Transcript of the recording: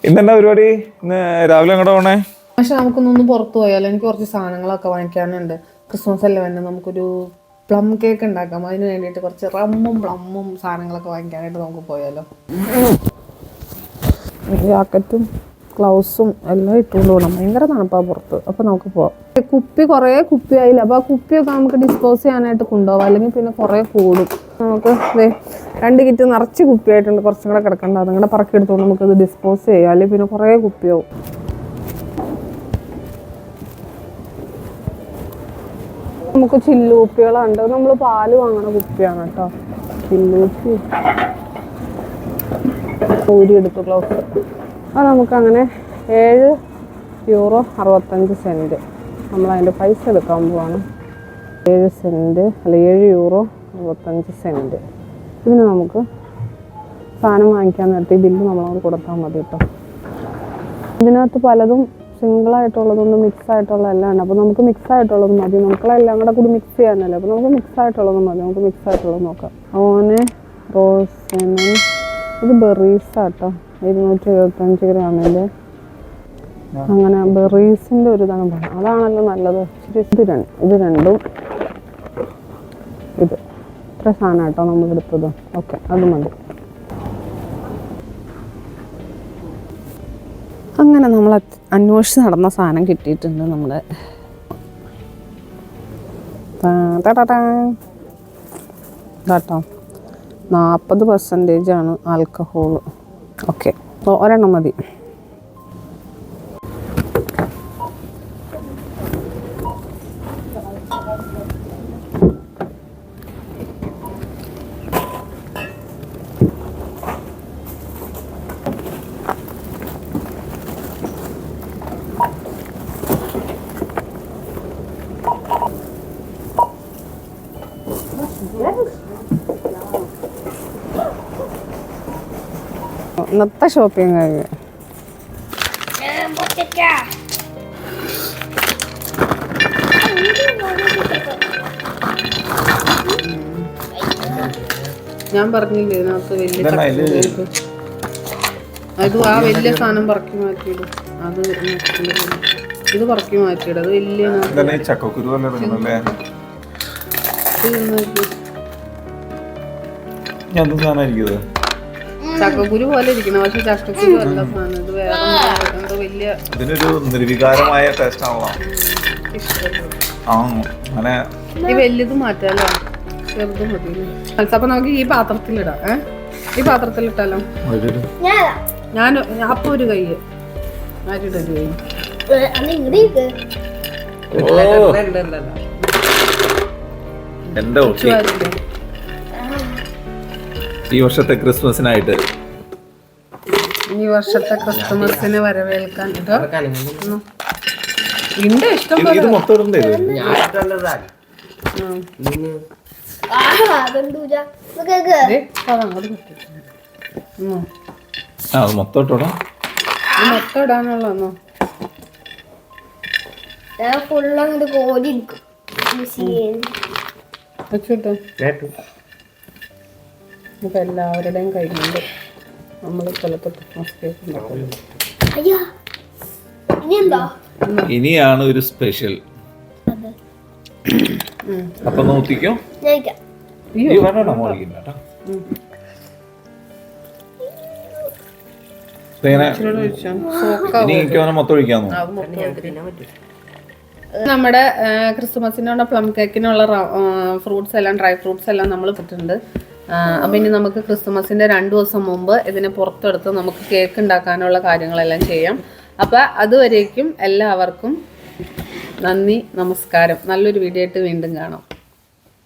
ഇന്നെന്താ പരിപാടി? ഇന്ന് രാവിലെ എങ്ങോട്ടാ പോണേ? പക്ഷെ നമുക്കൊന്നൊന്ന് പുറത്തു പോയാലോ? എനിക്ക് കുറച്ച് സാധനങ്ങളൊക്കെ വാങ്ങിക്കാനുണ്ട്. ക്രിസ്മസ് അല്ലേ വേണ്ട, നമുക്കൊരു പ്ലം കേക്ക് ഉണ്ടാക്കാം. അതിന് വേണ്ടിയിട്ട് കുറച്ച് റമ്മും പ്ലമ്മും സാധനങ്ങളൊക്കെ വാങ്ങിക്കാനായിട്ട് നമുക്ക് പോയാലോ? ജാക്കറ്റും ഗ്ലൗസും എല്ലാം ഇട്ടുകൊണ്ട് പോകണം. ഭയങ്കര തണുപ്പാണ് പുറത്ത്. അപ്പോൾ നമുക്ക് പോവാം. കുറേ കുപ്പി ആയില്ല. അപ്പോൾ ആ കുപ്പിയൊക്കെ നമുക്ക് ഡിസ്പോസ് ചെയ്യാനായിട്ട് കൊണ്ടുപോകാം, അല്ലെങ്കിൽ പിന്നെ കുറേ കൂടും. നമുക്ക് 2 കിറ്റ് നിറച്ച് കുപ്പിയായിട്ടുണ്ട്. കുറച്ചും കൂടെ കിടക്കണ്ട, അതും കൂടെ പറക്കി എടുത്തുകൊണ്ട് നമുക്കത് ഡിസ്പോസ് ചെയ്യാം, അല്ലെങ്കിൽ പിന്നെ കുറേ കുപ്പിയാവും. നമുക്ക് ചില്ലുകുപ്പികളുണ്ട്. നമ്മൾ പാല് വാങ്ങണ കുപ്പിയാണ് കേട്ടോ. ചില്ലുകുപ്പി ഊരിയെടുത്തു ഗ്ലൗസ്. അത് നമുക്കങ്ങനെ €7.65 നമ്മളതിൻ്റെ പൈസ എടുക്കാൻ പോവാണ്. 7 സെൻറ്റ് അല്ല €7.65. ഇതിന് നമുക്ക് സാധനം വാങ്ങിക്കാൻ നേരത്തെ ഈ ബില്ല് നമ്മളോട് കൊടുത്താൽ മതി കേട്ടോ. ഇതിനകത്ത് പലതും സിംഗിളായിട്ടുള്ളതൊന്നും മിക്സായിട്ടുള്ള എല്ലാം ഉണ്ട്. അപ്പോൾ നമുക്ക് മിക്സായിട്ടുള്ളത് മതി. നമുക്കെല്ലാം കൂടെ കൂടി മിക്സ് ചെയ്യാനല്ലേ. അപ്പോൾ നമുക്ക് മിക്സായിട്ടുള്ളത് മതി. നമുക്ക് മിക്സായിട്ടുള്ളത് നോക്കാം. ഓന് റോസിന് ഇത് ബെറീസാട്ടോ, 275 ഗ്രാമിൻ്റെ. അങ്ങനെ ബെറീസിൻ്റെ ഒരു ഇതാണ് പറയുന്നത്. അതാണല്ലോ നല്ലത്. ഇത് രണ്ടും ഇത് ഇത്ര സാധനം കേട്ടോ നമ്മൾ എടുത്തത്. ഓക്കെ, അത് മതി. അങ്ങനെ നമ്മൾ അന്വേഷിച്ച് നടന്ന സാധനം കിട്ടിയിട്ടുണ്ട്. നമ്മുടെ കേട്ടോ 40% ആൽക്കഹോൾ. ഓക്കെ, ഒരെണ്ണം മതി. ഇന്നത്തെ ഷോപ്പിംഗ് കഴിഞ്ഞു. ഞാൻ പറഞ്ഞില്ലേ ഇതിനകത്ത് വലിയ അത് ആ വലിയ സാധനം പറക്കി മാറ്റിയിടും. അത് ഇത് പറക്കി മാറ്റിയിടും. അത് വലിയ ചക്കക്കുരു പോലെ ഇരിക്കണം, പക്ഷെ ചക്കക്കുരു അല്ല സാധനം. ഇത് വേറെ എന്തോ വലിയ ഇതിനൊരു നിർവികാരമായ ടേസ്റ്റ് ആണല്ലോ. ഈ വലിയത് മാറ്റാലോ, ചെറുത് മതി. അപ്പൊ നമുക്ക് ഈ പാത്രത്തിലിടാം. ഈ പാത്രത്തിലിട്ടാലോ? ഞാൻ അപ്പൊ ഒരു കൈ മാറ്റിട്ടൊരു കൈ. ഈ വർഷത്തെ ക്രിസ്മസിനായിട്ട് ഈ വർഷത്തെ ക്രിസ്മസിന് വരവേൽക്കാൻ ഉണ്ട് ഇഷ്ടം പോലെ. ഇത് മൊത്തം ഇടണ്ടേ? മൊത്തം ഇട്ടോടാ. മൊത്തം ഇടാനുള്ളോ? വെച്ചിട്ടോ ഇപ്പൊ എല്ലാവരുടെയും കയ്യിലുണ്ട്. നമ്മൾ ചിലപ്പോൾ ക്രിസ്മസ് കേക്ക് ഉണ്ടാക്കുന്നത്. ഇനിയാണ് ഒരു സ്പെഷ്യൽ. അപ്പൊ നോക്കിക്കോ. ഇനി മൊത്തം ഒഴിക്കാമോ? നമ്മുടെ ക്രിസ്മസിനുള്ള പ്ലം കേക്കിനുള്ള ഫ്രൂട്ട്സ് എല്ലാം, ഡ്രൈ ഫ്രൂട്ട്സ് എല്ലാം നമ്മൾ ഇട്ടിട്ടുണ്ട്. അപ്പം ഇനി നമുക്ക് ക്രിസ്മസിൻ്റെ 2 ദിവസം മുമ്പ് ഇതിനെ പുറത്തെടുത്ത് നമുക്ക് കേക്ക് ഉണ്ടാക്കാനുള്ള കാര്യങ്ങളെല്ലാം ചെയ്യാം. അപ്പം അതുവരേക്കും എല്ലാവർക്കും നന്ദി, നമസ്കാരം. നല്ലൊരു വീഡിയോ ആയിട്ട് വീണ്ടും കാണാം.